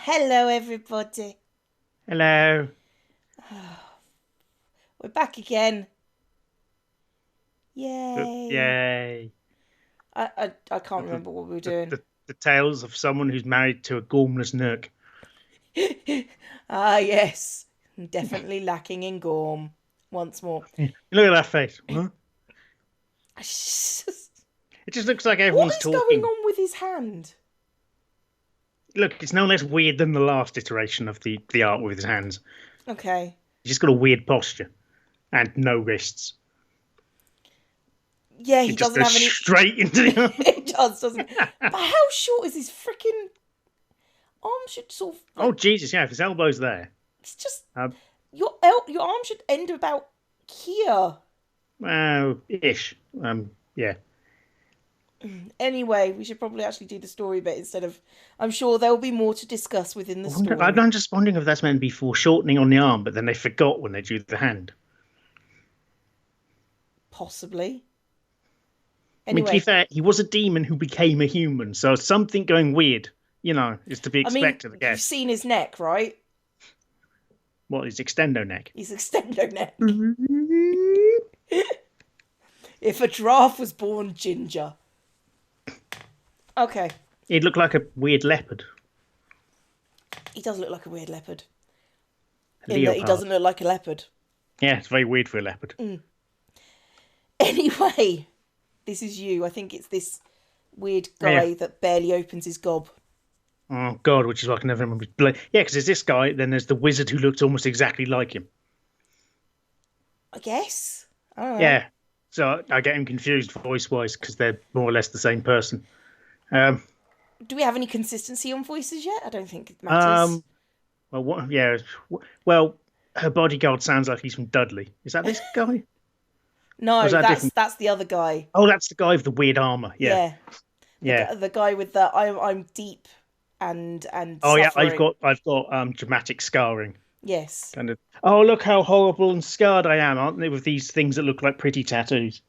Hello, everybody. Hello. We're back again. Yay. Yay. I can't The, remember what we were the, doing. the, the tales of someone who's married to a gormless Nook. Ah, yes. Definitely lacking in Gorm. Once more. Look at that face. Huh? What It just looks like everyone's is going talking. on with his hand? Look, it's no less weird than the last iteration of the art with his hands. Okay. He's just got a weird posture and no wrists. Yeah, he It just doesn't goes have any. straight into the It does, doesn't it? But how short is his freaking arm? Should sort of Oh, like. Jesus, yeah, if his elbow's there. It's just. Um, Your arm should end about here. well, ish. Yeah. Anyway, we should probably actually do the story bit instead of. I'm sure there will be more to discuss within the story. I'm just wondering if that's meant to be foreshortening on the arm, but then they forgot when they drew the hand. Possibly. I mean, to be Anyway, fair, he was a demon who became a human, so something going weird, is to be I mean, expected, I you've guess. seen his neck, right? What is extendo neck? His extendo neck. If a giraffe was born ginger. Okay, He'd look like a weird leopard, he does look like a weird leopard. a In that he leopard. doesn't look like a leopard. Yeah, it's very weird for a leopard. Anyway, this is you. I think it's this weird Yeah. guy that barely opens his gob. Oh God, which is why I can never remember. Yeah, because there's this guy, then there's the wizard who looks almost exactly like him. I guess. I don't know. Yeah, so I get him confused voice-wise because they're more or less the same person. Um, Do we have any consistency on voices yet? I don't think it matters. um, well, what? Yeah, well, her bodyguard sounds like he's from Dudley. Is that this guy? Or No, is that different? that's the other guy. Oh, that's the guy with the weird armor. Yeah, Yeah, yeah. the guy with the I'm deep and Oh, yeah. suffering. I've got dramatic scarring. Yes, Kind of. Oh, look how horrible and scarred I am, aren't they? With these things that look like pretty tattoos,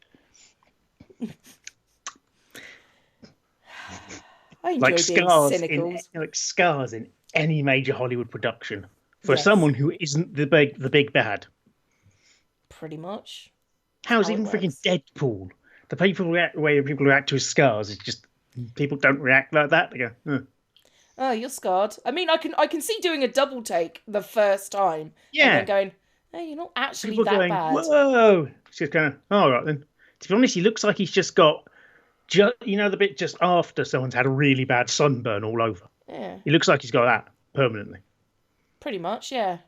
I enjoy like being scars cynical. like scars in any major Hollywood production for Yes, someone who isn't the big bad. pretty much. That's How's how it even freaking works. Deadpool? The way people react to his scars is just people don't react like that. They go, huh. Oh, you're scarred. I mean, I can see doing a double take the first time and then Yeah. going, "Hey, you're not actually People that going, bad." whoa. It's just kind of, all right then. To be honest, he looks like he's just got, the bit just after someone's had a really bad sunburn all over. Yeah, He looks like he's got that permanently. pretty much. Yeah,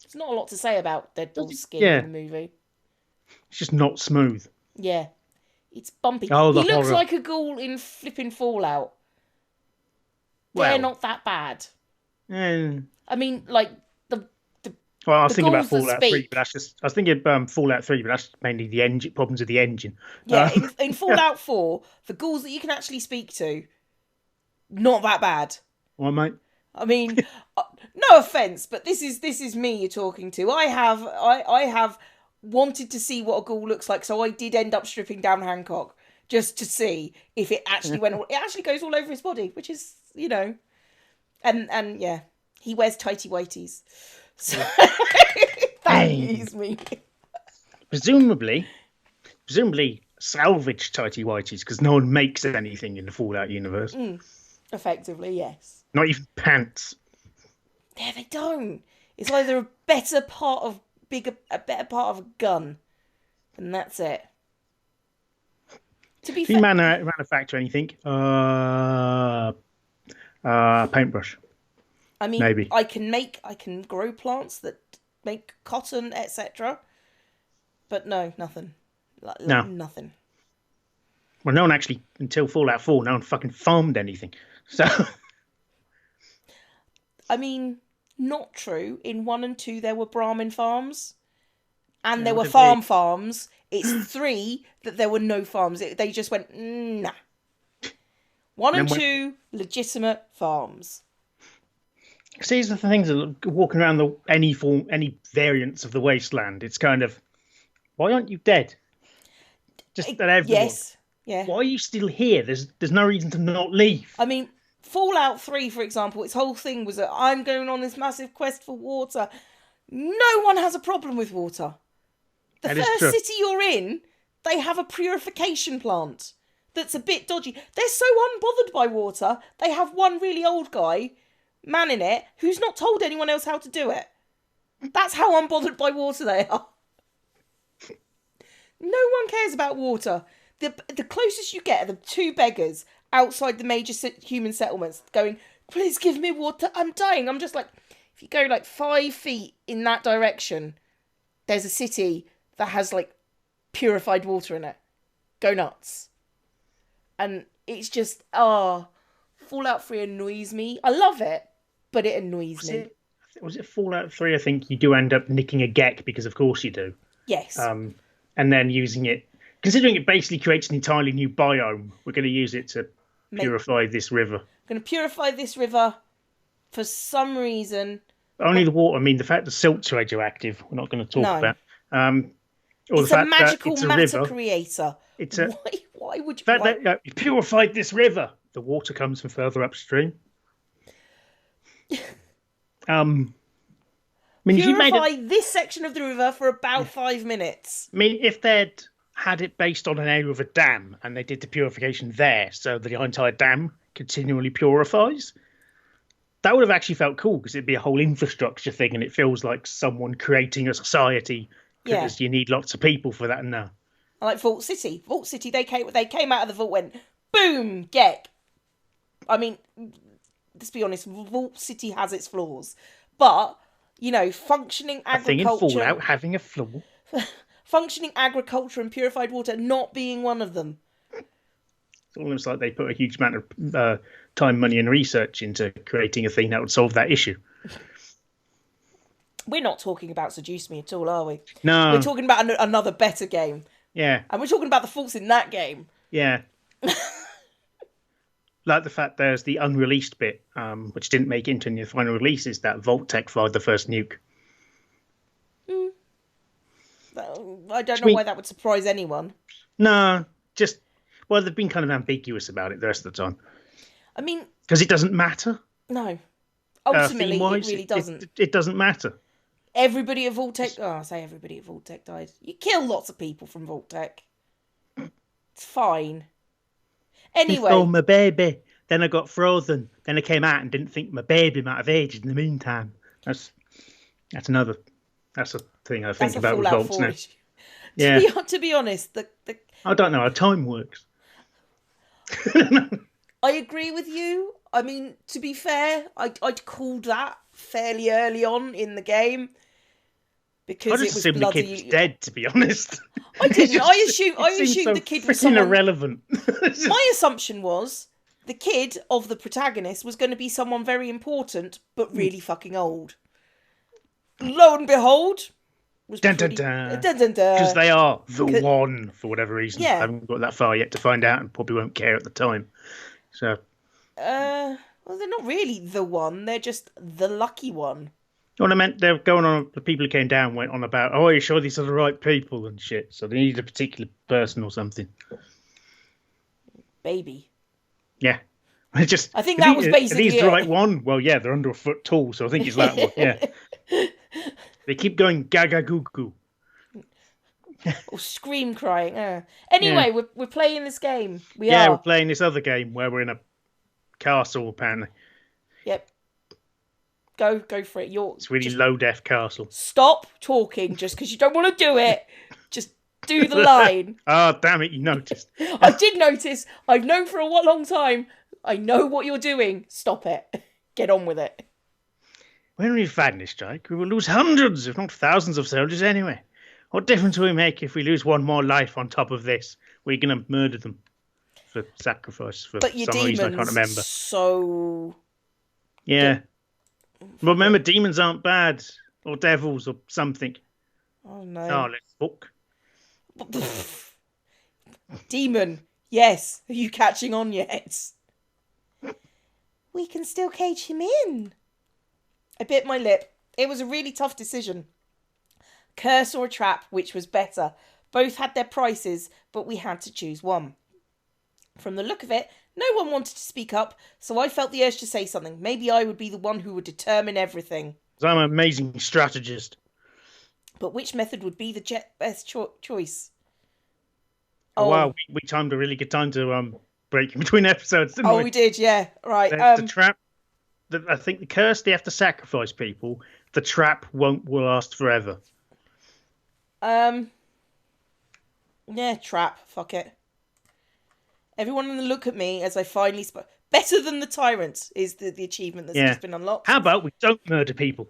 there's not a lot to say about Does Deadpool's he? skin in Yeah, the movie. it's just not smooth. Yeah, it's bumpy. Oh, He the looks horror. like a ghoul in flipping Fallout. They're Well, not that bad. eh. I mean, like the Well, I was the thinking about ghouls that Fallout 3, but speak. that's just, I was thinking Fallout 3, but that's mainly the engine problems with the engine. Yeah, Um, in Fallout 4, the ghouls that you can actually speak to, not that bad. well, mate. I mean, uh, no offense, but this is me you're talking to. I have wanted to see what a ghoul looks like, so I did end up stripping down Hancock just to see if it actually went. It actually goes all over his body, which is and yeah, he wears tighty whities, so that Hey, amused me. presumably, presumably salvage tighty whities because no one makes anything in the Fallout universe. Effectively, yes. Not even pants. Yeah, they don't. It's either a better part of a gun, and that's it. To be Can you fair, manufacture anything? Paintbrush, I mean, maybe. I can grow plants that make cotton, etc. But no, nothing. No. Nothing. Well, no one actually, until Fallout 4, no one fucking farmed anything. So, I mean, not true. In 1 and 2, there were Brahmin farms, and yeah, there what were did we? farms. It's 3 that there were no farms. They just went, nah. 1 And and then when 2, legitimate farms. see, these are the things that walking around any form, any variants of the wasteland. It's kind of, why aren't you dead? Just at everyone. Yes, yeah. Why are you still here? There's no reason to not leave. I mean, Fallout 3, for example, its whole thing was that I'm going on this massive quest for water. No one has a problem with water. The first city you're in, they have a purification plant that's a bit dodgy. They're so unbothered by water, they have one really old guy manning it who's not told anyone else how to do it. That's how unbothered by water they are. No one cares about water. The closest you get are the two beggars outside the major human settlements going, please give me water, I'm dying. I'm just like, if you go like 5 feet in that direction, there's a city that has like purified water in it. Go nuts. And it's just, Fallout 3 annoys me. I love it, but it annoys me. Was it Fallout 3? I think you do end up nicking a Gek, because of course you do. Yes. And then using it, considering it basically creates an entirely new biome, we're going to use it to purify this river. Going to purify this river for some reason. Only the water. I mean, the fact that silt's radioactive, we're not going to talk about. Or it's a magical matter creator. It's a, why would you... The fact that you purified this river. The water comes from further upstream. I mean, purify this section of the river for about 5 minutes. I mean, if they'd had it based on an area of a dam and they did the purification there so that the entire dam continually purifies, that would have actually felt cool, because it'd be a whole infrastructure thing, and it feels like someone creating a society, because you need lots of people for that now. I like Vault City. Vault City, they came out of the vault, went, boom, Gek. I mean, let's be honest, Vault City has its flaws. But, you know, functioning agriculture... A thing in Fallout having a flaw. Functioning agriculture and purified water not being one of them. It's almost like they put a huge amount of time, money and research into creating a thing that would solve that issue. We're not talking about Seduce Me at all, are we? No. We're talking about another better game. Yeah. And we're talking about the faults in that game. Yeah. Like the fact there's the unreleased bit, which didn't make it into the final releases, that Vault-Tec fired the first nuke. I don't know why that would surprise anyone. No, just... Well, they've been kind of ambiguous about it the rest of the time. I mean... Because it doesn't matter. No. Ultimately, it really doesn't. It doesn't matter. Everybody at Vault-Tec... I say everybody at Vault-Tec died. You kill lots of people from Vault-Tec. It's fine. Anyway... Oh, my baby. Then I got frozen. Then I came out and didn't think my baby might have aged in the meantime. That's a thing I think about with Vaults now. Yeah. To be honest, I don't know how time works. I agree with you. I mean, to be fair, I'd called that fairly early on in the game, because I just assumed the kid was dead, to be honest. I didn't. I assumed the kid was someone irrelevant. My assumption was the kid of the protagonist was going to be someone very important, but really fucking old. Lo and behold, was because they are the one for whatever reason. Yeah. I haven't got that far yet to find out, and probably won't care at the time. So, well, they're not really the one. They're just the lucky one. Well, I meant they're going on. The people who came down went on about, "Oh, are you sure these are the right people and shit?" So they needed a particular person or something. Baby. Yeah. I think that was basically Are these the right one? Well, yeah, they're under a foot tall, so I think it's that one. Yeah. They keep going gaga goo goo. Or scream crying. Anyway, we're playing this game. We're playing this other game where we're in a castle, apparently. Yep. Go for it. It's really low-def castle. Stop talking just because you don't want to do it. Just do the line. Oh, damn it, you noticed. I did notice. I've known for a long time. I know what you're doing. Stop it. Get on with it. When we've had this strike, we will lose hundreds, if not thousands of soldiers anyway. What difference will it make if we lose one more life on top of this? We're going to murder them for sacrifice for some reason I can't remember. So... Yeah. But remember, demons aren't bad. Or devils or something. Oh, no. Oh, let's book. Demon. Yes. Are you catching on yet? We can still cage him in. I bit my lip. It was a really tough decision. Curse or a trap, which was better? Both had their prices, but we had to choose one. From the look of it, No one wanted to speak up, so I felt the urge to say something. Maybe I would be the one who would determine everything. 'Cause I'm an amazing strategist. But which method would be the best choice? Oh, wow, we timed a really good time to break in between episodes, didn't we? We did, yeah. Right. The trap. I think the curse, they have to sacrifice people. The trap will last forever. Yeah, trap. Fuck it. Everyone look at me as I finally spoke. Better than the tyrant is the achievement that's just been unlocked. How about we don't murder people?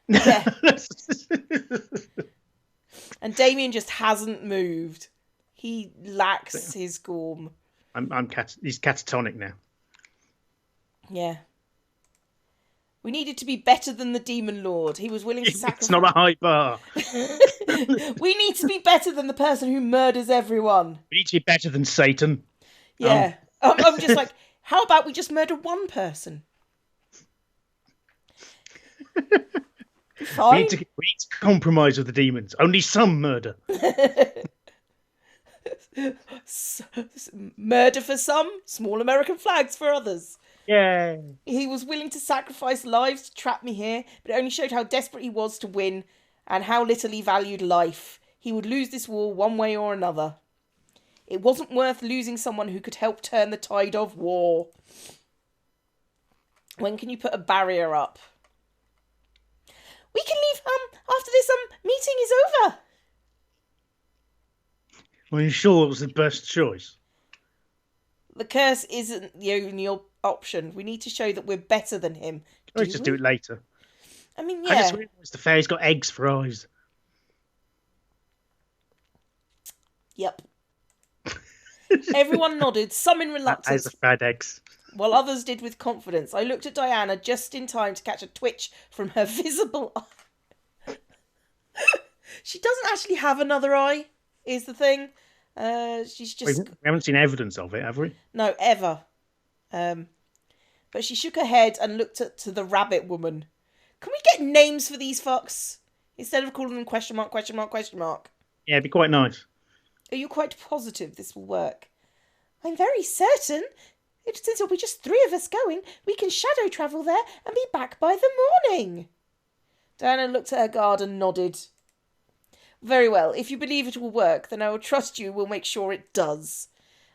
Yeah. And Damien just hasn't moved. He lacks his gorm. He's catatonic now. Yeah. We needed to be better than the Demon Lord. He was willing to sacrifice. It's not a high bar. We need to be better than the person who murders everyone. We need to be better than Satan. Yeah. I'm just like, how about we just murder one person? Fine. We need to compromise with the demons. Only some murder. Murder for some, small American flags for others. Yeah. He was willing to sacrifice lives to trap me here, but it only showed how desperate he was to win and how little he valued life. He would lose this war one way or another. It wasn't worth losing someone who could help turn the tide of war. When can you put a barrier up? We can leave after this meeting is over. Are you sure it was the best choice? The curse isn't the only option. We need to show that we're better than him. Let's just do it later. I mean, yeah. I just realised the fairy's got eggs for eyes. Yep. Everyone nodded, some in reluctance. Eyes are fat eggs. While others did with confidence. I looked at Diana just in time to catch a twitch from her visible eye. She doesn't actually have another eye, is the thing. She's just... We haven't seen evidence of it, have we? No, ever. But she shook her head and looked to the rabbit woman. Can we get names for these fucks? Instead of calling them question mark, question mark, question mark. Yeah, it'd be quite nice. Are you quite positive this will work? I'm very certain. Since it'll be just 3 of us going, we can shadow travel there and be back by the morning. Diana looked at her guard and nodded. Very well. If you believe it will work, then I will trust you. We'll make sure it does.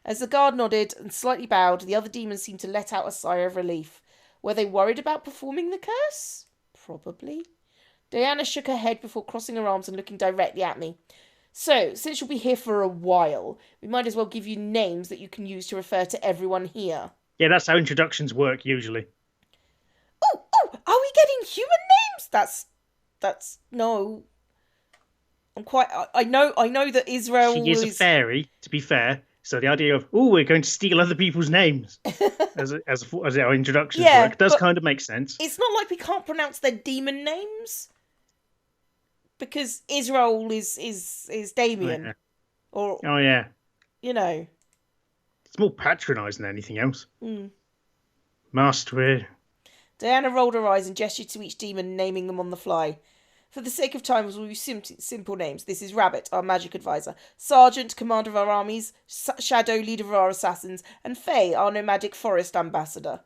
As the guard nodded and slightly bowed, the other demons seemed to let out a sigh of relief. Were they worried about performing the curse? Probably. Diana shook her head before crossing her arms and looking directly at me. So, since you'll be here for a while, we might as well give you names that you can use to refer to everyone here. Yeah, that's how introductions work, usually. Oh, are we getting human names? That's, no. I know that Israel She is a fairy, to be fair. So the idea of, we're going to steal other people's names as our introductions work does kind of make sense. It's not like we can't pronounce their demon names. Because Israel is Damien. Oh, yeah. You know. It's more patronising than anything else. Mm. Master. Diana rolled her eyes and gestured to each demon, naming them on the fly. For the sake of time, we'll use simple names. This is Rabbit, our magic advisor. Sergeant, commander of our armies. Shadow, leader of our assassins. And Faye, our nomadic forest ambassador.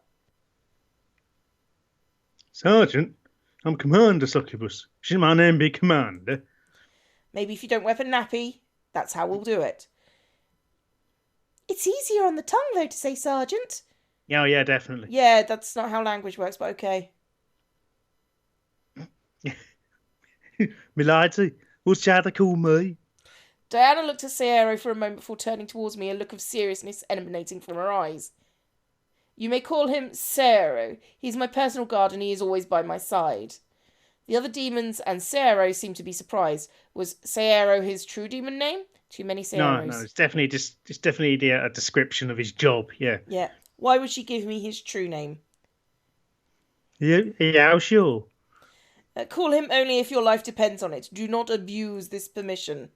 Sergeant? I'm Commander Succubus. Shouldn't my name be Commander? Maybe if you don't wear a nappy, that's how we'll do it. It's easier on the tongue, though, to say Sergeant. Oh, yeah, definitely. Yeah, that's not how language works, but okay. Milady, what's that call me? Diana looked at Sierra for a moment before turning towards me, a look of seriousness emanating from her eyes. You may call him Sero. He's my personal guard and he is always by my side. The other demons and Sero seemed to be surprised. Was Sero his true demon name? Too many Seros. No, it's definitely a description of his job, yeah. Yeah. Why would she give me his true name? Yeah, sure. Call him only if your life depends on it. Do not abuse this permission.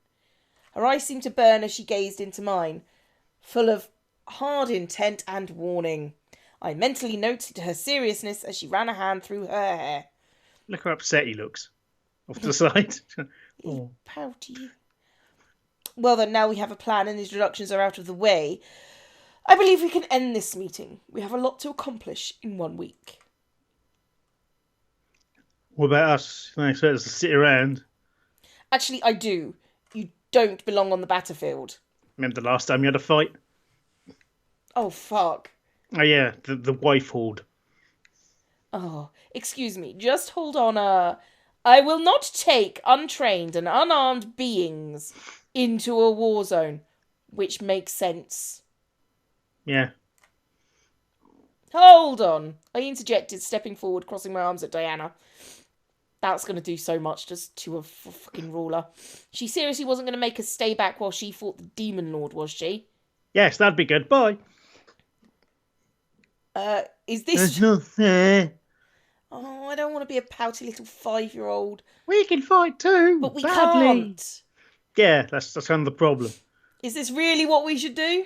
Her eyes seemed to burn as she gazed into mine, full of hard intent and warning. I mentally noted her seriousness as she ran a hand through her hair. Look how upset he looks. Off to the side. Oh. Pouty. Well then, now we have a plan and the introductions are out of the way. I believe we can end this meeting. We have a lot to accomplish in 1 week. What about us? You don't expect us to sit around. Actually, I do. You don't belong on the battlefield. Remember the last time you had a fight? Oh, fuck. Oh yeah, the wife horde. Oh, excuse me. Just hold on. I will not take untrained and unarmed beings into a war zone. Which makes sense. Yeah. Hold on. I interjected, stepping forward, crossing my arms at Diana. That's going to do so much just to a fucking ruler. She seriously wasn't going to make us stay back while she fought the Demon Lord, was she? Yes, that'd be good. Bye. Is this... That's not fair. Oh, I don't want to be a pouty little 5-year-old. We can fight too. But we badly. can't. Yeah, that's kind of the problem. Is this really what we should do?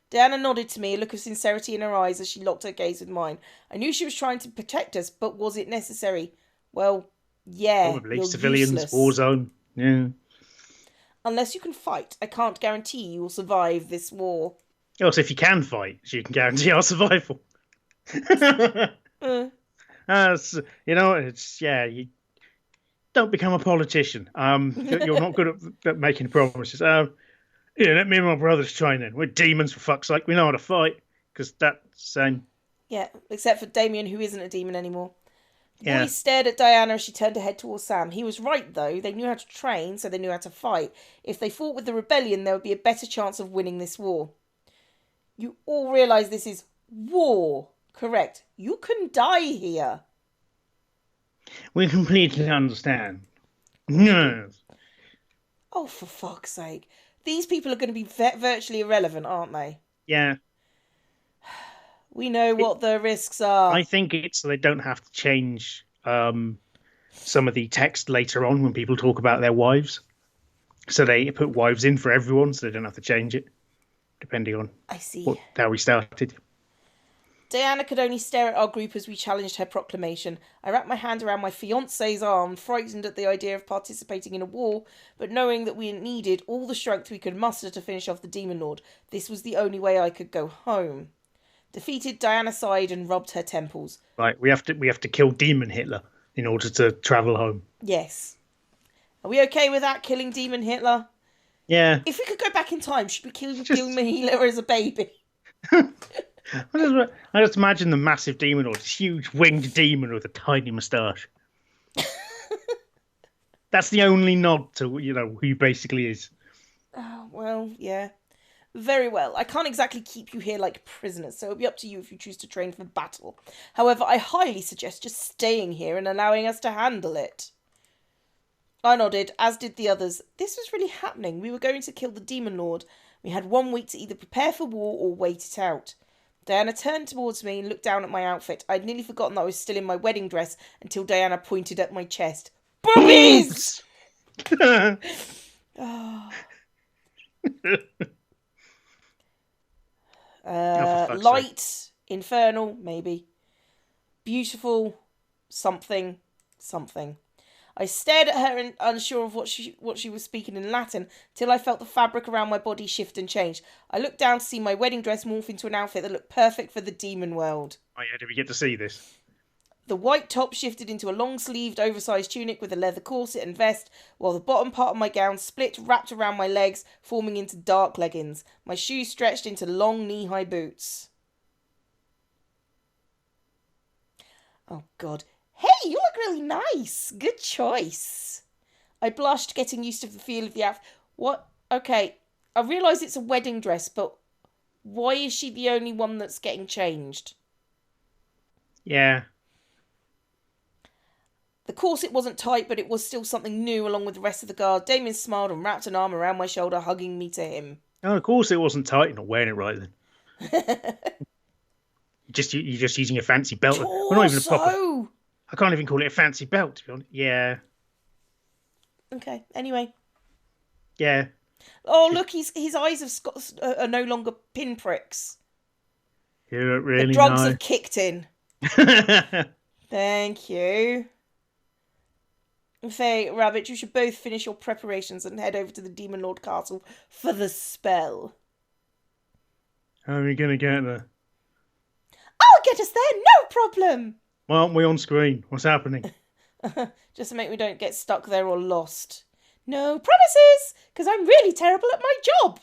Diana nodded to me, a look of sincerity in her eyes as she locked her gaze with mine. I knew she was trying to protect us, but was it necessary? Well, yeah. Probably. Civilians, useless. war zone. Yeah. Unless you can fight, I can't guarantee you will survive this war. Also, if you can fight, you can guarantee our survival. You don't become a politician. You're not good at making promises. Let me and my brothers train in. We're demons, for fuck's sake. We know how to fight. Because that's... Yeah, except for Damien, who isn't a demon anymore. The Yeah. boy stared at Diana as she turned her head towards Sam. He was right, though. They knew how to train, so they knew how to fight. If they fought with the rebellion, there would be a better chance of winning this war. You all realise this is war, correct? You can die here. We completely understand. Yes. Oh, for fuck's sake. These people are going to be virtually irrelevant, aren't they? Yeah. We know what the risks are. I think it's so they don't have to change some of the text later on when people talk about their wives. So they put wives in for everyone, so they don't have to change it, depending on I see. how we started. Diana could only stare at our group as we challenged her proclamation. I wrapped my hand around my fiancé's arm, frightened at the idea of participating in a war, but knowing that we needed all the strength we could muster to finish off the Demon Lord. This was the only way I could go home. Defeated, Diana sighed and rubbed her temples. Right, we have to kill Demon Hitler in order to travel home. Yes. Are we okay with that, killing Demon Hitler? Yeah. If we could go back in time, should we kill Demon Hitler as a baby? I just imagine the massive demon or this huge winged demon with a tiny moustache. That's the only nod to who he basically is. Oh, well, yeah. Very well. I can't exactly keep you here like prisoners, so it'll be up to you if you choose to train for battle. However, I highly suggest just staying here and allowing us to handle it. I nodded, as did the others. This was really happening. We were going to kill the Demon Lord. We had 1 week to either prepare for war or wait it out. Diana turned towards me and looked down at my outfit. I'd nearly forgotten that I was still in my wedding dress until Diana pointed at my chest. Boobies! Oh. Light, infernal, maybe. Beautiful, something. I stared at her, unsure of what she was speaking in Latin, till I felt the fabric around my body shift and change. I looked down to see my wedding dress morph into an outfit that looked perfect for the demon world. Oh yeah, did we get to see this? The white top shifted into a long-sleeved, oversized tunic with a leather corset and vest, while the bottom part of my gown split, wrapped around my legs, forming into dark leggings. My shoes stretched into long knee-high boots. Oh, God. Hey, you look really nice. Good choice. I blushed, getting used to the feel of the outfit. What? Okay, I realise it's a wedding dress, but why is she the only one that's getting changed? Yeah. The corset wasn't tight, but it was still something new along with the rest of the guard. Damien smiled and wrapped an arm around my shoulder, hugging me to him. Oh, of course it wasn't tight. You're not wearing it right then. You're just using a fancy belt. We're not even a proper... I can't even call it a fancy belt, to be honest. Yeah. Okay, anyway. Yeah. Oh, look, his eyes are no longer pinpricks. You look really The drugs nice. have kicked in. Thank you. Faye, Rabbit, you should both finish your preparations and head over to the Demon Lord Castle for the spell. How are we going to get there? I'll get us there, no problem. Why aren't we on screen? What's happening? Just to make we don't get stuck there or lost. No promises, because I'm really terrible at my job.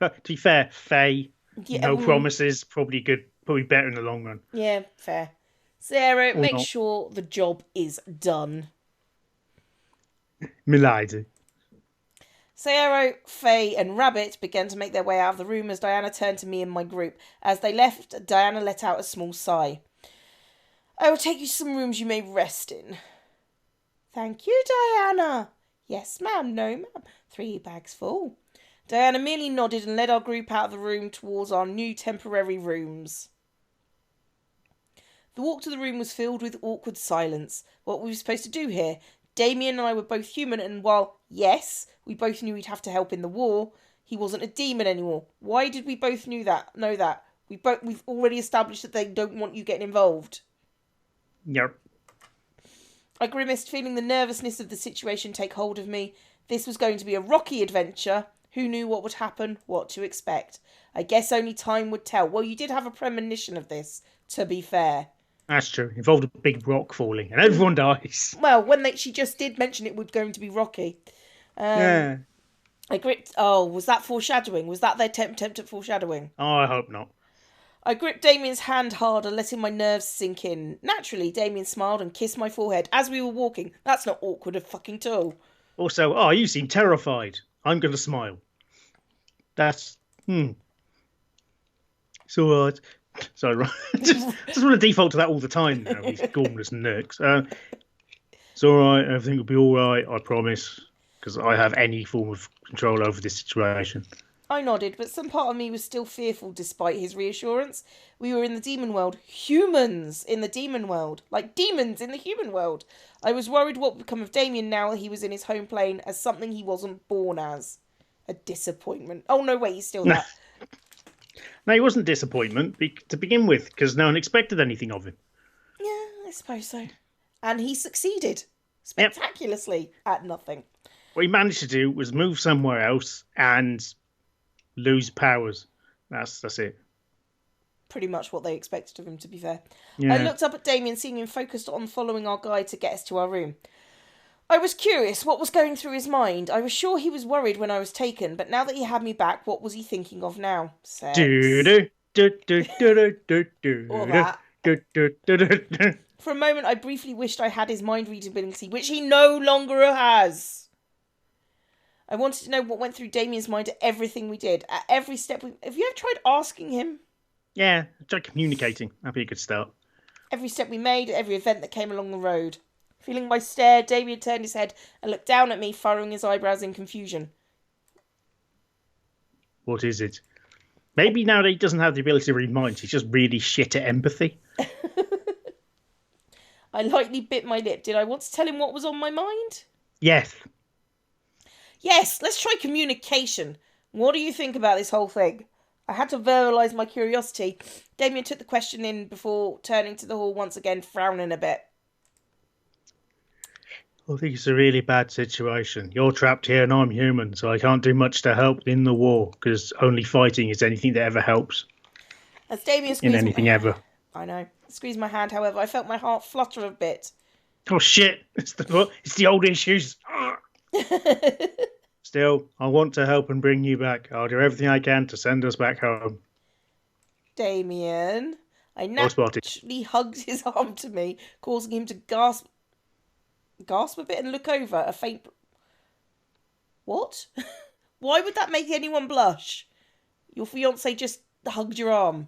To be fair, Faye, Yeah, no promises, probably better in the long run. Yeah, fair. Zero, Or make not. sure the job is done. Milady. Sayero, Faye, and Rabbit began to make their way out of the room as Diana turned to me and my group. As they left, Diana let out a small sigh. I will take you to some rooms you may rest in. Thank you, Diana. Yes, ma'am, no, ma'am. 3 bags full. Diana merely nodded and led our group out of the room towards our new temporary rooms. The walk to the room was filled with awkward silence. What were we supposed to do here? Damien and I were both human, and while, yes, we both knew he'd have to help in the war, he wasn't a demon anymore. Why did we both know that? We've already established that they don't want you getting involved. Yep. I grimaced, feeling the nervousness of the situation take hold of me. This was going to be a rocky adventure. Who knew what would happen, what to expect? I guess only time would tell. Well, you did have a premonition of this, to be fair. That's true. Involved a big rock falling, and everyone dies. Well, she just did mention it was going to be rocky. Yeah. I gripped... Oh, was that foreshadowing? Was that their attempt at foreshadowing? Oh, I hope not. I gripped Damien's hand harder, letting my nerves sink in. Naturally, Damien smiled and kissed my forehead as we were walking. That's not awkward at fucking all. Also, you seem terrified. I'm going to smile. That's... It's all right. Sorry, right. just want to default to that all the time now, these gormless nerds. It's all right. Everything will be all right, I promise. Because I have any form of control over this situation. I nodded, but some part of me was still fearful despite his reassurance. We were in the demon world. Humans in the demon world. Like demons in the human world. I was worried what would become of Damien now that he was in his home plane as something he wasn't born as. A disappointment. Oh, no, wait, he's still that. No, he wasn't disappointment to begin with, because no one expected anything of him. Yeah, I suppose so. And he succeeded spectacularly at nothing. What he managed to do was move somewhere else and lose powers. That's it. Pretty much what they expected of him, to be fair. Yeah. I looked up at Damien, seeing him focused on following our guide to get us to our room. I was curious what was going through his mind. I was sure he was worried when I was taken, but now that he had me back, what was he thinking of now? Sex. All that. For a moment, I briefly wished I had his mind-reading ability, which he no longer has. I wanted to know what went through Damien's mind at everything we did, at every step. Have you ever tried asking him? Yeah, try communicating. That'd be a good start. Every step we made, every event that came along the road. Feeling my stare, Damien turned his head and looked down at me, furrowing his eyebrows in confusion. What is it? Maybe now that he doesn't have the ability to read minds, he's just really shit at empathy. I lightly bit my lip. Did I want to tell him what was on my mind? Yes. Yes, let's try communication. What do you think about this whole thing? I had to verbalise my curiosity. Damien took the question in before turning to the hall once again, frowning a bit. I think it's a really bad situation. You're trapped here and I'm human, so I can't do much to help in the war, because only fighting is anything that ever helps. As Damien squeezed in anything ever. I know. Squeezed my hand, however, I felt my heart flutter a bit. Oh shit! It's the old issues. Still, I want to help and bring you back. I'll do everything I can to send us back home. Damien. I naturally hugged his arm to me, causing him to gasp a bit and look over. A faint... What? Why would that make anyone blush? Your fiancé just hugged your arm.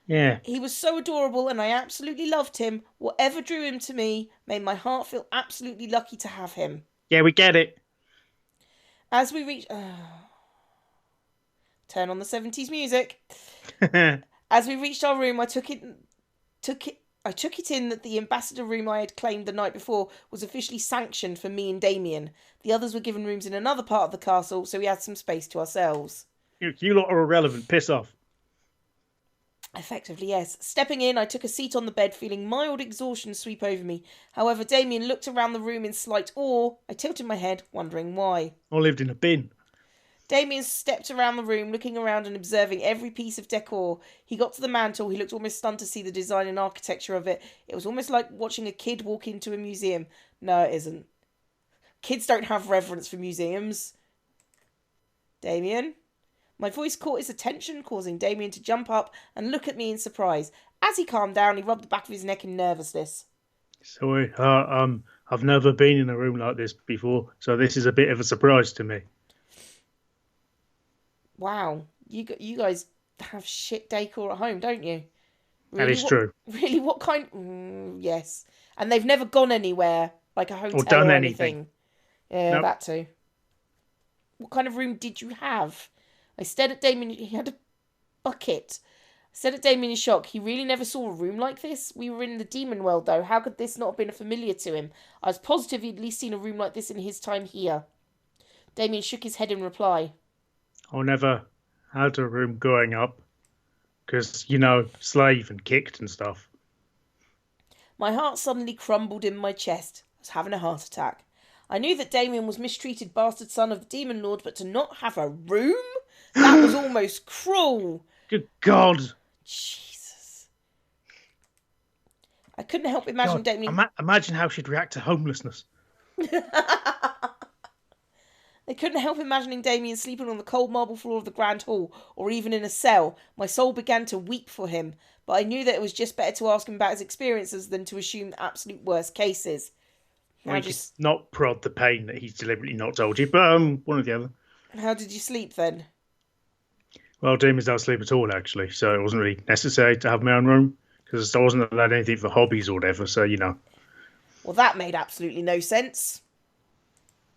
Yeah. He was so adorable and I absolutely loved him. Whatever drew him to me made my heart feel absolutely lucky to have him. Yeah, we get it. As we reached... Turn on the 70s music. As we reached our room, I took it in that the ambassador room I had claimed the night before was officially sanctioned for me and Damien. The others were given rooms in another part of the castle, so we had some space to ourselves. You lot are irrelevant. Piss off. Effectively, yes. Stepping in, I took a seat on the bed, feeling mild exhaustion sweep over me. However, Damien looked around the room in slight awe. I tilted my head, wondering why. I lived in a bin. Damien stepped around the room, looking around and observing every piece of decor. He got to the mantel. He looked almost stunned to see the design and architecture of it. It was almost like watching a kid walk into a museum. No, it isn't. Kids don't have reverence for museums. Damien? My voice caught his attention, causing Damien to jump up and look at me in surprise. As he calmed down, he rubbed the back of his neck in nervousness. Sorry, I've never been in a room like this before, so this is a bit of a surprise to me. Wow, you guys have shit decor at home, don't you? Really, that is true. Really, what kind? Yes, and they've never gone anywhere, like a hotel or done or anything. Yeah, nope. That too. What kind of room did you have? I stared at Damien. He had a bucket. I stared at Damien in shock. He really never saw a room like this. We were in the demon world, though. How could this not have been familiar to him? I was positive he'd at least seen a room like this in his time here. Damien shook his head in reply. I never had a room growing up. Because, slave and kicked and stuff. My heart suddenly crumbled in my chest. I was having a heart attack. I knew that Damien was mistreated bastard son of the Demon Lord, but to not have a room? That was almost cruel. Good God. Jesus. I couldn't help imagining Damien... Imagine how she'd react to homelessness. I couldn't help imagining Damien sleeping on the cold marble floor of the Grand Hall, or even in a cell. My soul began to weep for him, but I knew that it was just better to ask him about his experiences than to assume the absolute worst cases. Well, you could not prod the pain that he's deliberately not told you, but one or the other. How did you sleep then? Well, Damien's not asleep at all, actually, so it wasn't really necessary to have my own room, because I wasn't allowed anything for hobbies or whatever, so, Well, that made absolutely no sense.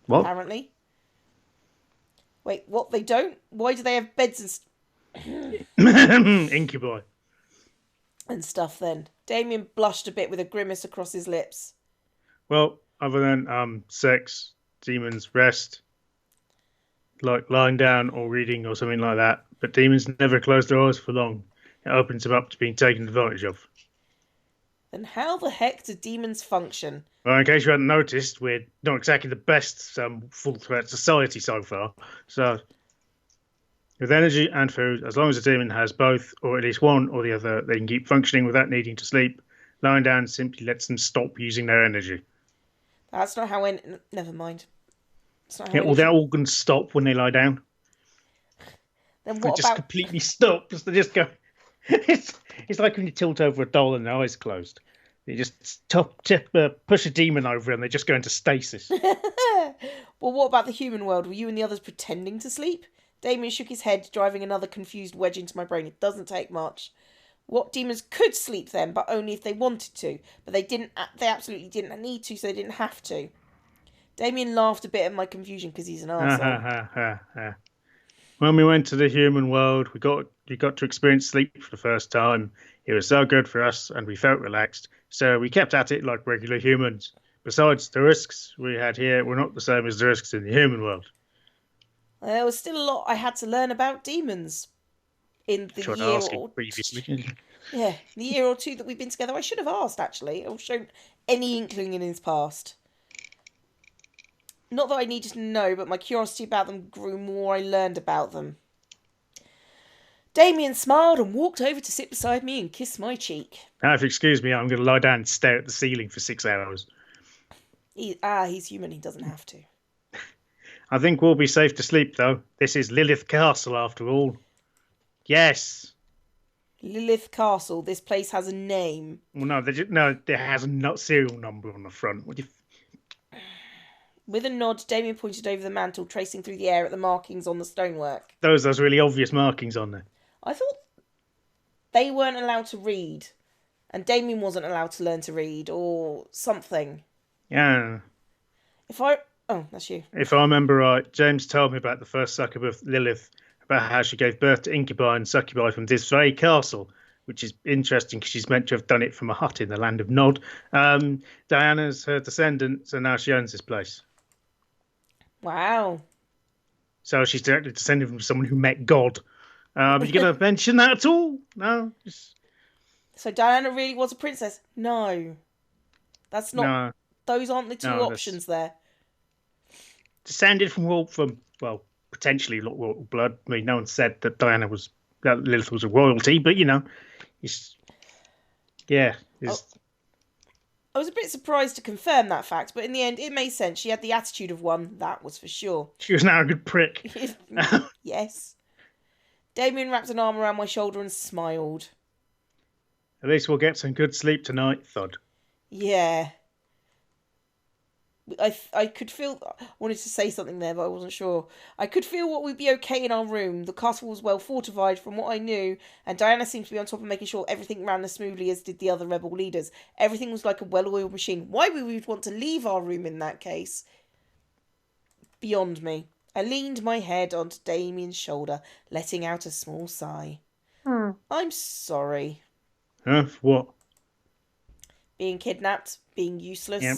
What? Apparently. Wait, what? They don't? Why do they have beds and... Incubi. And stuff, then? Damien blushed a bit with a grimace across his lips. Well, other than sex, demons, rest, like lying down or reading or something like that. But demons never close their eyes for long. It opens them up to being taken advantage of. Then how the heck do demons function? Well, in case you hadn't noticed, we're not exactly the best full-threat society so far. So, with energy and food, as long as a demon has both, or at least one or the other, they can keep functioning without needing to sleep. Lying down simply lets them stop using their energy. That's not how... Never mind. All their organs stop when they lie down. Then what they just completely stop. They just go... It's like when you tilt over a doll and their eyes closed. You just push a demon over and they just go into stasis. Well, what about the human world? Were you and the others pretending to sleep? Damien shook his head, driving another confused wedge into my brain. It doesn't take much. What demons could sleep then, but only if they wanted to. But they didn't. They absolutely didn't need to, so they didn't have to. Damien laughed a bit at my confusion because he's an arsehole. When we went to the human world, we got to experience sleep for the first time. It was so good for us, and we felt relaxed. So we kept at it like regular humans. Besides, the risks we had here were not the same as the risks in the human world. There was still a lot I had to learn about demons. In the year or previously. Yeah, the year or two that we've been together. I should have asked, actually, or shown any inkling in his past. Not that I needed to know, but my curiosity about them grew more I learned about them. Damien smiled and walked over to sit beside me and kiss my cheek. Now, if you excuse me, I'm going to lie down and stare at the ceiling for 6 hours. He's human, he doesn't have to. I think we'll be safe to sleep, though. This is Lilith Castle, after all. Yes. Lilith Castle. This place has a name. Well, no, it has a serial number on the front. What do you... With a nod, Damien pointed over the mantle, tracing through the air at the markings on the stonework. Those really obvious markings on there. I thought they weren't allowed to read, and Damien wasn't allowed to learn to read, or something. Yeah. Oh, that's you. If I remember right, James told me about the first succub of Lilith, about how she gave birth to incubi and succubi from this very castle, which is interesting because she's meant to have done it from a hut in the land of Nod. Diana's her descendant, so now she owns this place. Wow. So she's directly descended from someone who met God. But you going to mention that at all? No? So Diana really was a princess? No. That's not... No. Those aren't the two options there. Descended from potentially royal blood. I mean, no one said that Lilith was a royalty, but it's yeah, Oh, it's I was a bit surprised to confirm that fact, but in the end, it made sense. She had the attitude of one, that was for sure. she was now a good prick. Yes. Damien wrapped an arm around my shoulder and smiled. At least we'll get some good sleep tonight, Thud. Yeah. I could feel... I wanted to say something there, but I wasn't sure. I could feel what would be okay in our room. The castle was well fortified from what I knew, and Diana seemed to be on top of making sure everything ran as smoothly as did the other rebel leaders. Everything was like a well-oiled machine. Why we would want to leave our room in that case? Beyond me. I leaned my head onto Damien's shoulder, letting out a small sigh. I'm sorry. Huh? For what? Being kidnapped, being useless. Yep.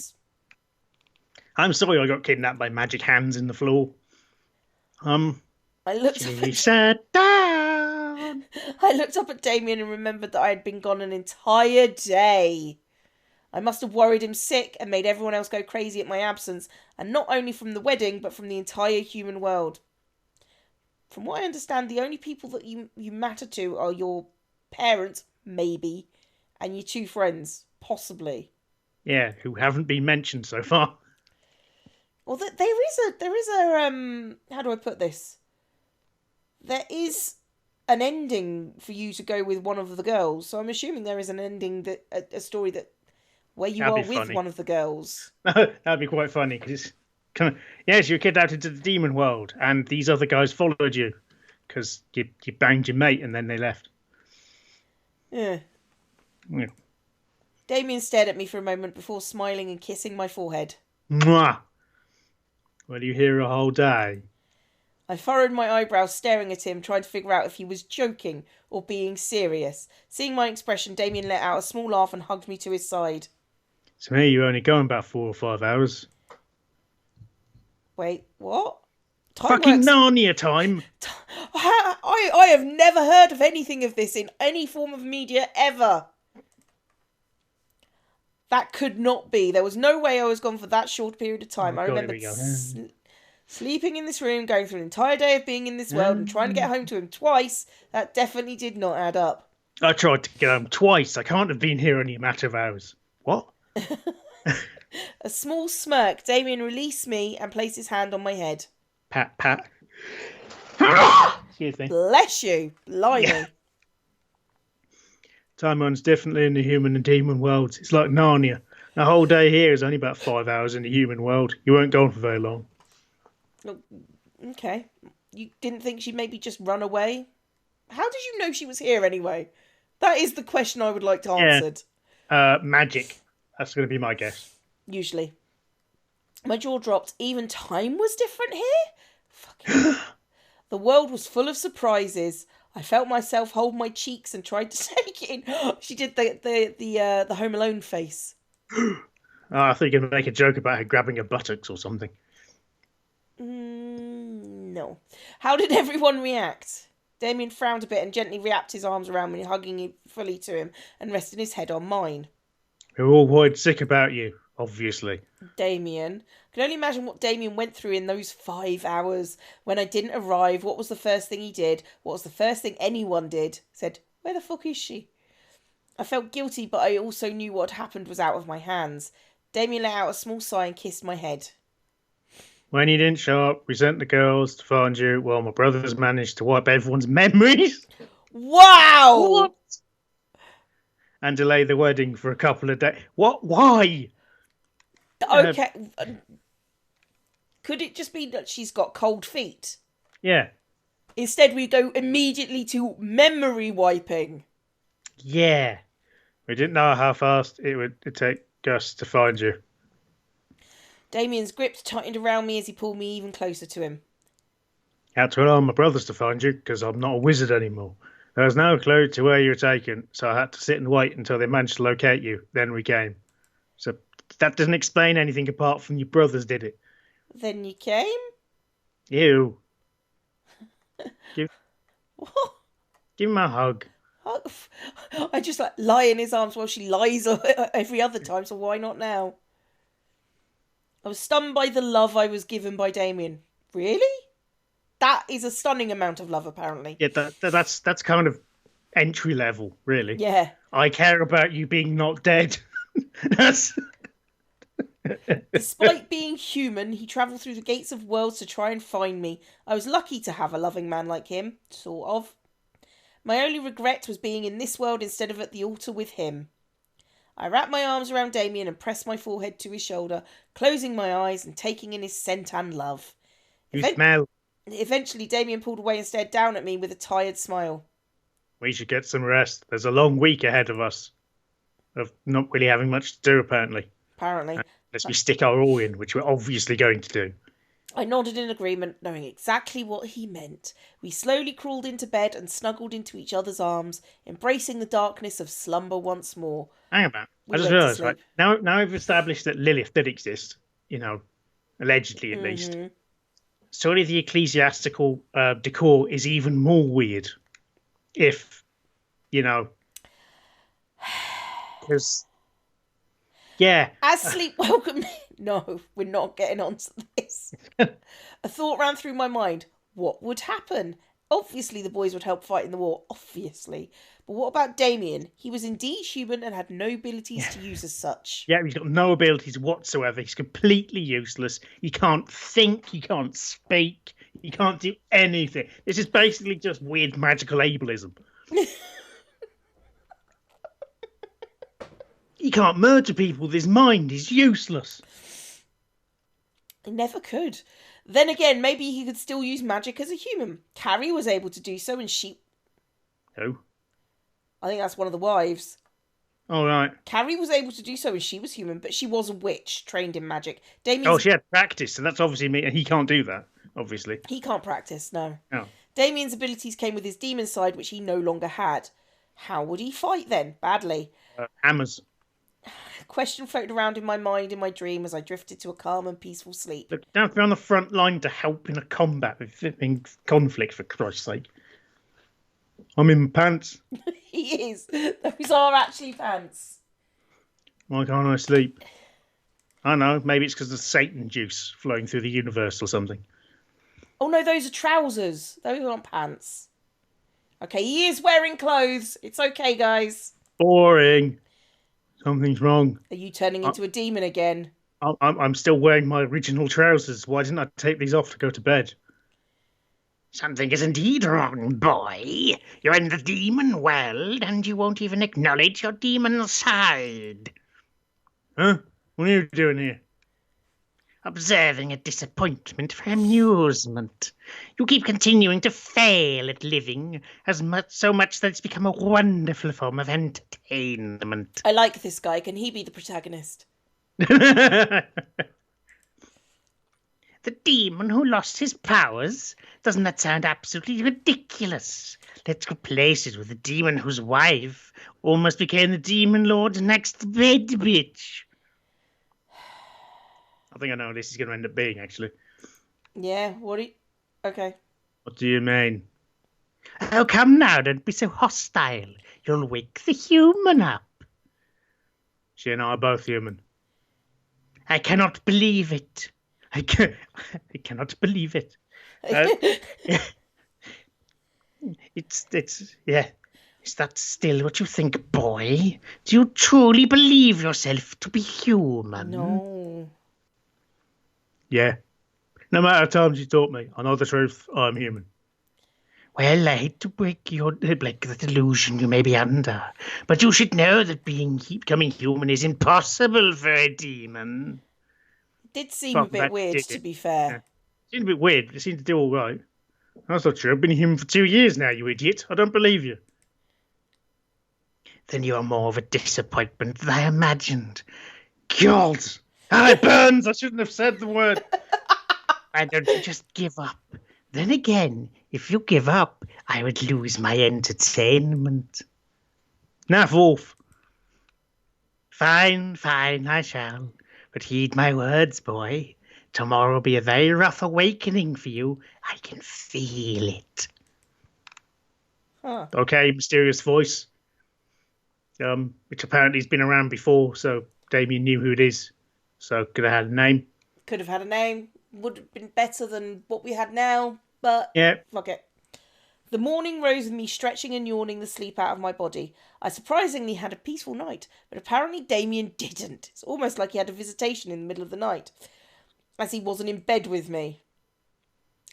I'm sorry I got kidnapped by magic hands in the floor. I looked She sat down. I looked up at Damien and remembered that I had been gone an entire day. I must have worried him sick and made everyone else go crazy at my absence, and not only from the wedding, but from the entire human world. From what I understand, the only people that you matter to are your parents, maybe, and your two friends, possibly. Yeah, who haven't been mentioned so far. Well, there is a how do I put this? There is an ending for you to go with one of the girls, so I'm assuming there is an ending that a story that where you That'd are be with funny. one of the girls. That'd be quite funny because it's kind of yes, you were kidnapped into the demon world, and these other guys followed you because you banged your mate, and then they left. Yeah. Yeah. Damien stared at me for a moment before smiling and kissing my forehead. Mwah! Were you here a whole day? I furrowed my eyebrows, staring at him, trying to figure out if he was joking or being serious. Seeing my expression, Damien let out a small laugh and hugged me to his side. To me, you're only going about 4 or 5 hours. Wait, what? Fucking Narnia time! I have never heard of anything of this in any form of media ever. That could not be. There was no way I was gone for that short period of time. Oh, I God, remember here we go. sleeping in this room, going through an entire day of being in this world and trying to get home to him twice. That definitely did not add up. I tried to get home twice. I can't have been here only a matter of hours. What? A small smirk. Damien released me and placed his hand on my head. Pat, pat. Excuse me. Bless you. Blimey. Yeah. Time runs differently in the human and demon worlds. It's like Narnia. A whole day here is only about 5 hours in the human world. You weren't gone for very long. Okay. You didn't think she'd maybe just run away? How did you know she was here anyway? That is the question I would like to answer. Magic. That's going to be my guess. Usually. My jaw dropped. Even time was different here? Fucking... The world was full of surprises. I felt myself hold my cheeks and tried to take it in. She did the Home Alone face. I think you're going to make a joke about her grabbing her buttocks or something. No. How did everyone react? Damien frowned a bit and gently wrapped his arms around me, hugging me fully to him and resting his head on mine. We're all worried sick about you, obviously. Damien. I can only imagine what Damien went through in those 5 hours. When I didn't arrive, what was the first thing he did? What was the first thing anyone did? Said, where the fuck is she? I felt guilty, but I also knew what had happened was out of my hands. Damien let out a small sigh and kissed my head. When you didn't show up, we sent the girls to find you while my brothers managed to wipe everyone's memories. Wow! What? And delay the wedding for a couple of days. What? Why? Okay. Could it just be that she's got cold feet? Yeah. Instead, we go immediately to memory wiping. Yeah. We didn't know how fast it would take us to find you. Damien's grip tightened around me as he pulled me even closer to him. Had to rely on my brothers to find you because I'm not a wizard anymore. There was no clue to where you were taken, so I had to sit and wait until they managed to locate you. Then we came. So that doesn't explain anything apart from your brothers did it. Then you came? You. What? Give him a hug. I just lie in his arms while she lies every other time, so why not now? I was stunned by the love I was given by Damien. Really? That is a stunning amount of love, apparently. Yeah, that's kind of entry level, really. Yeah. I care about you being not dead. That's Despite being human, he travelled through the gates of worlds to try and find me. I was lucky to have a loving man like him, sort of. My only regret was being in this world instead of at the altar with him. I wrapped my arms around Damien and pressed my forehead to his shoulder, closing my eyes and taking in his scent and love. you smell. Eventually, Damien pulled away and stared down at me with a tired smile. We should get some rest. There's a long week ahead of us of not really having much to do, apparently. Apparently. Unless we stick our all in, which we're obviously going to do. I nodded in agreement, knowing exactly what he meant. We slowly crawled into bed and snuggled into each other's arms, embracing the darkness of slumber once more. Hang about. We I just went to realised, sleep. right? Now we've established that Lilith did exist, allegedly at least. Surely the ecclesiastical decor is even more weird. If, because, yeah. As sleep welcomed me... No, we're not getting onto this. A thought ran through my mind. What would happen? Obviously the boys would help fight in the war. Obviously. But what about Damien? He was indeed human and had no abilities to use as such. Yeah, he's got no abilities whatsoever. He's completely useless. He can't think. He can't speak. He can't do anything. This is basically just weird magical ableism. He can't murder people with his mind. He's useless. He never could. Then again, maybe he could still use magic as a human. Carrie was able to do so and she... Who? I think that's one of the wives. All right. Carrie was able to do so and she was human, but she was a witch trained in magic. Damien's... Oh, she had practice, so that's obviously me. And he can't do that, obviously. He can't practice, no. Oh. Damien's abilities came with his demon side, which he no longer had. How would he fight then? Badly. Hammers. A question floated around in my mind in my dream as I drifted to a calm and peaceful sleep. Look, don't have to be on the front line to help in a combat, in conflict, for Christ's sake. I'm in my pants. He is. Those are actually pants. Why can't I sleep? I don't know. Maybe it's because of Satan juice flowing through the universe or something. Oh no, those are trousers. Those aren't pants. Okay, he is wearing clothes. It's okay, guys. Boring. Something's wrong. Are you turning into a demon again? I'm still wearing my original trousers. Why didn't I take these off to go to bed? Something is indeed wrong, boy. You're in the demon world, and you won't even acknowledge your demon side. Huh? What are you doing here? Observing a disappointment for amusement. You keep continuing to fail at living so much that it's become a wonderful form of entertainment. I like this guy. Can he be the protagonist? The demon who lost his powers? Doesn't that sound absolutely ridiculous? Let's replace it with the demon whose wife almost became the demon lord's next bed bitch. I think I know what this is going to end up being, actually. Yeah, Okay. What do you mean? Oh, come now, don't be so hostile. You'll wake the human up. She and I are both human. I cannot believe it. I cannot believe it. Yeah. Is that still what you think, boy? Do you truly believe yourself to be human? No. Yeah. No matter how times you taught me, I know the truth. I'm human. Well, I hate to break the delusion you may be under, but you should know that becoming human is impossible for a demon. It did seem a bit weird, to be fair. Yeah. It seemed a bit weird. It seemed to do all right. That's not true. I've been human for 2 years now, you idiot. I don't believe you. Then you are more of a disappointment than I imagined. God! It burns! I shouldn't have said the word. Why don't you just give up? Then again, if you give up, I would lose my entertainment. Naff Wolf. Fine, I shall. But heed my words, boy. Tomorrow will be a very rough awakening for you. I can feel it. Huh. Okay, mysterious voice. Which apparently has been around before, so Damien knew who it is. So could have had a name. Could have had a name. Would have been better than what we had now. But Yeah. fuck it. The morning rose with me stretching and yawning the sleep out of my body. I surprisingly had a peaceful night, but apparently Damien didn't. It's almost like he had a visitation in the middle of the night, as he wasn't in bed with me.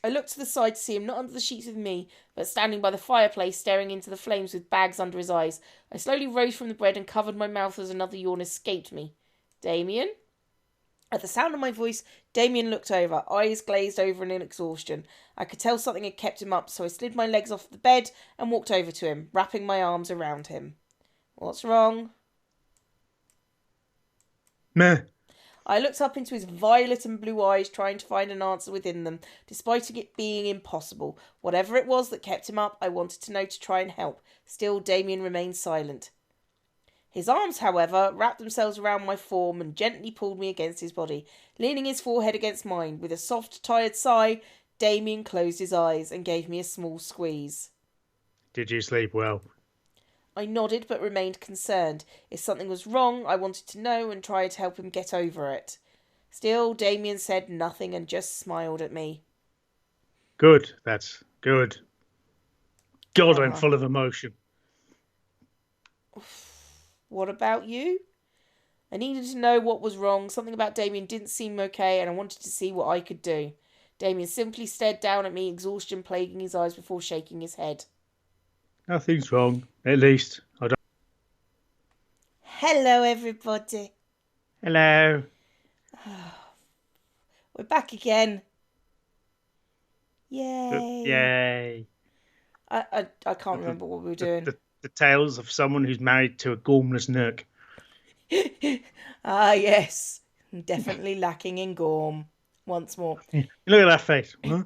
I looked to the side to see him not under the sheets with me, but standing by the fireplace staring into the flames with bags under his eyes. I slowly rose from the bed and covered my mouth as another yawn escaped me. Damien? At the sound of my voice, Damien looked over, eyes glazed over in exhaustion. I could tell something had kept him up, so I slid my legs off the bed and walked over to him, wrapping my arms around him. What's wrong? Meh. I looked up into his violet and blue eyes, trying to find an answer within them, despite it being impossible. Whatever it was that kept him up, I wanted to know to try and help. Still, Damien remained silent. His arms, however, wrapped themselves around my form and gently pulled me against his body. Leaning his forehead against mine, with a soft, tired sigh, Damien closed his eyes and gave me a small squeeze. Did you sleep well? I nodded but remained concerned. If something was wrong, I wanted to know and try to help him get over it. Still, Damien said nothing and just smiled at me. Good, that's good. God, I'm full of emotion. What about you? I needed to know what was wrong. Something about Damien didn't seem okay, and I wanted to see what I could do. Damien simply stared down at me, exhaustion plaguing his eyes before shaking his head. Nothing's wrong, at least. I don't... Hello, everybody. Hello. We're back again. Yay. Yay. I can't remember what we were doing. The tales of someone who's married to a gormless Nook. Ah, yes. Definitely lacking in gorm. Once more. Look at that face. Huh?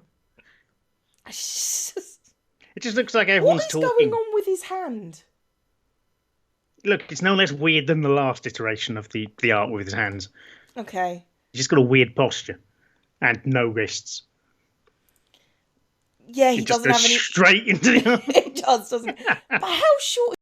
It just looks like everyone's talking. What is going on with his hand? Look, it's no less weird than the last iteration of the art with his hands. Okay. He's just got a weird posture. And no wrists. Yeah, he doesn't have any... straight into the arm. It does, doesn't it? But how short